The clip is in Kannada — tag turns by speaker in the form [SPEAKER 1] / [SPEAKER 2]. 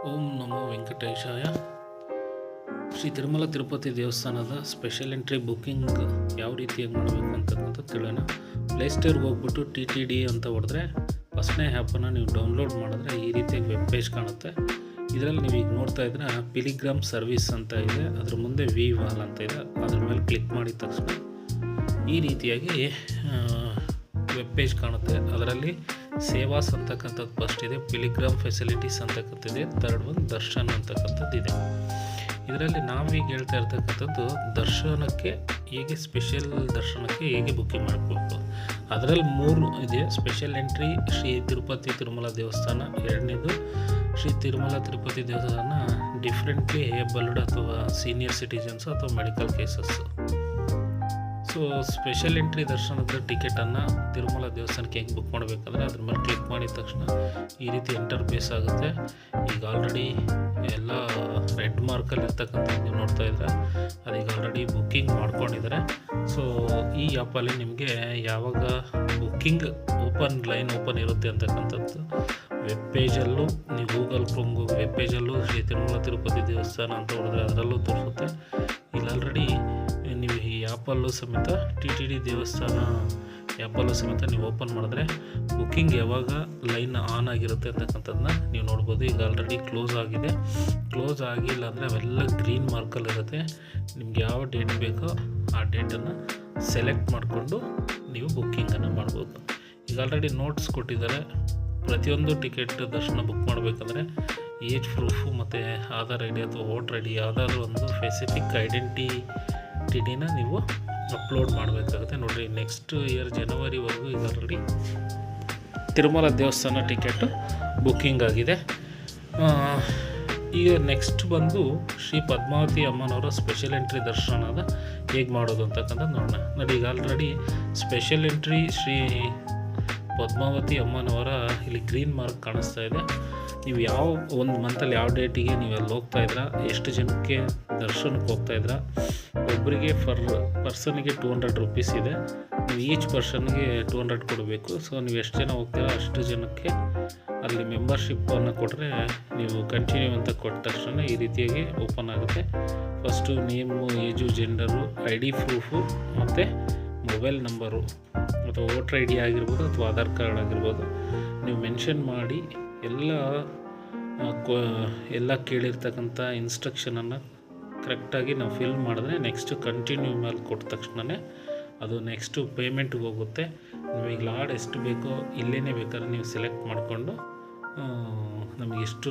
[SPEAKER 1] ಓಂ ನಮೋ ವೆಂಕಟೇಶಾಯ. ಶ್ರೀ ತಿರುಮಲ ತಿರುಪತಿ ದೇವಸ್ಥಾನದ ಸ್ಪೆಷಲ್ ಎಂಟ್ರಿ ಬುಕ್ಕಿಂಗ್ ಯಾವ ರೀತಿಯಾಗಿ ಮಾಡಬೇಕು ಅಂತಕ್ಕಂಥ ತಿಳಿಯೋಣ. ಪ್ಲೇಸ್ಟೋರ್ಗೆ ಹೋಗ್ಬಿಟ್ಟು TTD ಅಂತ ಹೊಡೆದ್ರೆ ಫಸ್ಟ್ನೇ ಆ್ಯಪನ್ನು ನೀವು ಡೌನ್ಲೋಡ್ ಮಾಡಿದ್ರೆ ಈ ರೀತಿಯಾಗಿ ವೆಬ್ ಪೇಜ್ ಕಾಣುತ್ತೆ. ಇದರಲ್ಲಿ ನೀವು ಈಗ ನೋಡ್ತಾ ಇದ್ರೆ ಪಿಲಿಗ್ರಾಮ್ ಸರ್ವಿಸ್ ಅಂತ ಇದೆ, ಅದ್ರ ಮುಂದೆ ವಿ ವಾಲ್ ಅಂತ ಇದೆ. ಅದ್ರ ಮೇಲೆ ಕ್ಲಿಕ್ ಮಾಡಿದ ತಕ್ಷಣ ಈ ರೀತಿಯಾಗಿ ವೆಬ್ ಪೇಜ್ ಕಾಣುತ್ತೆ. ಅದರಲ್ಲಿ ಸೇವಾಸ್ ಅಂತಕ್ಕಂಥದ್ದು ಫಸ್ಟ್ ಇದೆ, ಪಿಲಿಗ್ರಾಮ್ ಫೆಸಿಲಿಟೀಸ್ ಅಂತಕ್ಕಂಥದ್ದಿದೆ, ಥರ್ಡ್ ಒಂದು ದರ್ಶನ್ ಅಂತಕ್ಕಂಥದ್ದು ಇದೆ. ಇದರಲ್ಲಿ ನಾವೀಗ ಹೇಳ್ತಾ ಇರ್ತಕ್ಕಂಥದ್ದು ದರ್ಶನಕ್ಕೆ ಹೇಗೆ ಸ್ಪೆಷಲ್ ದರ್ಶನಕ್ಕೆ ಹೇಗೆ ಬುಕ್ಕಿಂಗ್ ಮಾಡಬೇಕು. ಅದರಲ್ಲಿ 3 ಇದೆ. ಸ್ಪೆಷಲ್ ಎಂಟ್ರಿ ಶ್ರೀ ತಿರುಪತಿ ತಿರುಮಲ ದೇವಸ್ಥಾನ, ಎರಡನೇದು ಶ್ರೀ ತಿರುಮಲ ತಿರುಪತಿ ದೇವಸ್ಥಾನ ಡಿಫ್ರೆಂಟ್ಲಿ ಏಬಲ್ಡ್ ಅಥವಾ ಸೀನಿಯರ್ ಸಿಟಿಜನ್ಸ್ ಅಥವಾ medical cases. So special entry ದರ್ಶನದ ಟಿಕೆಟನ್ನು ತಿರುಮಲ ದೇವಸ್ಥಾನಕ್ಕೆ ಹೆಂಗೆ ಬುಕ್ ಮಾಡಬೇಕಂದ್ರೆ ಅದ್ರ ಮೇಲೆ ಕ್ಲಿಕ್ ಮಾಡಿದ ತಕ್ಷಣ ಈ ರೀತಿ ಇಂಟರ್ಫೇಸ್ ಆಗುತ್ತೆ. ಈಗ ಆಲ್ರೆಡಿ ಎಲ್ಲ ರೆಡ್ ಮಾರ್ಕಲ್ಲಿ ಇರ್ತಕ್ಕಂಥದ್ದು ನೀವು ನೋಡ್ತಾ ಇದ್ರೆ ಅದೀಗ ಆಲ್ರೆಡಿ ಬುಕ್ಕಿಂಗ್ ಮಾಡ್ಕೊಂಡಿದ್ದಾರೆ. ಸೊ ಈ ಆ್ಯಪಲ್ಲಿ ನಿಮಗೆ ಯಾವಾಗ ಬುಕ್ಕಿಂಗ್ ಲೈನ್ ಓಪನ್ ಇರುತ್ತೆ ಅಂತಕ್ಕಂಥದ್ದು ವೆಬ್ ಪೇಜಲ್ಲೂ, ನೀವು ಗೂಗಲ್ ಕ್ರೋಮ್ಗೆ ಹೋಗಿ ವೆಬ್ ಪೇಜಲ್ಲೂ ಶ್ರೀ ತಿರುಮಲ ತಿರುಪತಿ ದೇವಸ್ಥಾನ ಅಂತ ಹೊಡೆದ್ರೆ ಅದರಲ್ಲೂ ತೋರಿಸುತ್ತೆ. ಇಲ್ಲಿ ಆಲ್ರೆಡಿ ನೀವು ಈ ಆ್ಯಪಲ್ಲೂ ಸಮೇತ TTD ದೇವಸ್ಥಾನ ಆ್ಯಪಲ್ಲೂ ಸಮೇತ ನೀವು ಓಪನ್ ಮಾಡಿದ್ರೆ ಬುಕ್ಕಿಂಗ್ ಯಾವಾಗ ಲೈನ್ ಆನ್ ಆಗಿರುತ್ತೆ ಅಂತಕ್ಕಂಥದ್ದನ್ನ ನೀವು ನೋಡ್ಬೋದು. ಈಗ ಆಲ್ರೆಡಿ ಕ್ಲೋಸ್ ಆಗಿದೆ. ಕ್ಲೋಸ್ ಆಗಿಲ್ಲ ಅಂದರೆ ಅವೆಲ್ಲ ಗ್ರೀನ್ ಮಾರ್ಕಲ್ಲಿರುತ್ತೆ. ನಿಮ್ಗೆ ಯಾವ ಡೇಟ್ ಬೇಕೋ ಆ ಡೇಟನ್ನು ಸೆಲೆಕ್ಟ್ ಮಾಡಿಕೊಂಡು ನೀವು ಬುಕ್ಕಿಂಗನ್ನು ಮಾಡ್ಬೋದು. ಈಗ ಆಲ್ರೆಡಿ ನೋಟ್ಸ್ ಕೊಟ್ಟಿದ್ದಾರೆ. ಪ್ರತಿಯೊಂದು ಟಿಕೆಟ್ ದರ್ಶನ ಬುಕ್ ಮಾಡಬೇಕಂದ್ರೆ ಏಜ್ ಪ್ರೂಫು ಮತ್ತು ಆಧಾರ್ ID ಅಥವಾ ವೋಟರ್ ID ಯಾವುದಾದ್ರೂ ಒಂದು ಸ್ಪೆಸಿಫಿಕ್ ಐಡೆಂಟಿಟಿನ ನೀವು ಅಪ್ಲೋಡ್ ಮಾಡಬೇಕಾಗುತ್ತೆ. ನೋಡಿರಿ, ನೆಕ್ಸ್ಟ್ ಇಯರ್ ಜನವರಿವರೆಗೂ ಈಗ ಆಲ್ರೆಡಿ ತಿರುಮಲ ದೇವಸ್ಥಾನ ಟಿಕೆಟು ಬುಕ್ಕಿಂಗ್ ಆಗಿದೆ. ಈಗ ನೆಕ್ಸ್ಟ್ ಬಂದು ಶ್ರೀ ಪದ್ಮಾವತಿ ಅಮ್ಮನವರ ಸ್ಪೆಷಲ್ ಎಂಟ್ರಿ ದರ್ಶನದ ಹೇಗೆ ಮಾಡೋದು ಅಂತಕ್ಕಂಥದ್ದು ನೋಡೋಣ. ನೋಡಿ, ಈಗ already special entry Shri Padmavati ಅಮ್ಮನವರ ಇಲ್ಲಿ ಗ್ರೀನ್ ಮಾರ್ಕ್ ಕಾಣಿಸ್ತಾ ಇದೆ. ನೀವು ಯಾವ ಒಂದು ಮಂತಲ್ಲಿ ಯಾವ ಡೇಟಿಗೆ ನೀವು ಅಲ್ಲಿ ಹೋಗ್ತಾ ಇದ್ದೀರಾ, ಎಷ್ಟು ಜನಕ್ಕೆ ದರ್ಶನಕ್ಕೆ ಹೋಗ್ತಾ ಇದ್ದೀರಾ. ಒಬ್ಬರಿಗೆ ಪರ್ಸನ್ಗೆ 200 ರೂಪೀಸ್ ಇದೆ. ನೀವು ಈಚ್ ಪರ್ಸನ್ಗೆ 200 ಕೊಡಬೇಕು. ಸೊ ನೀವು ಎಷ್ಟು ಜನ ಹೋಗ್ತೀರಾ ಅಷ್ಟು ಜನಕ್ಕೆ ಅಲ್ಲಿ ಮೆಂಬರ್ಶಿಪ್ಪನ್ನು ಕೊಟ್ಟರೆ ನೀವು ಕಂಟಿನ್ಯೂ ಅಂತ ಕೊಟ್ಟ ತಕ್ಷಣ ಈ ರೀತಿಯಾಗಿ ಓಪನ್ ಆಗುತ್ತೆ. First name, age, gender, ID proof ಮತ್ತು ಮೊಬೈಲ್ ನಂಬರು ಅಥವಾ ವೋಟರ್ ID ಆಗಿರ್ಬೋದು ಅಥವಾ ಆಧಾರ್ ಕಾರ್ಡ್ ಆಗಿರ್ಬೋದು ನೀವು ಮೆನ್ಷನ್ ಮಾಡಿ ಎಲ್ಲ ಕೇಳಿರ್ತಕ್ಕಂಥ ಇನ್ಸ್ಟ್ರಕ್ಷನನ್ನು ಕರೆಕ್ಟಾಗಿ ನಾವು ಫಿಲ್ ಮಾಡಿದ್ರೆ ನೆಕ್ಸ್ಟು ಕಂಟಿನ್ಯೂ ಮೇಲೆ ಕೊಟ್ಟ ತಕ್ಷಣವೇ ಅದು ನೆಕ್ಸ್ಟು ಪೇಮೆಂಟ್ಗೆ ಹೋಗುತ್ತೆ. ನಿಮಗೆ ಲಾಡ್ ಎಷ್ಟು ಬೇಕೋ ಇಲ್ಲೇ ಬೇಕಾದ್ರೆ ನೀವು ಸೆಲೆಕ್ಟ್ ಮಾಡಿಕೊಂಡು ನಮಗೆ ಎಷ್ಟು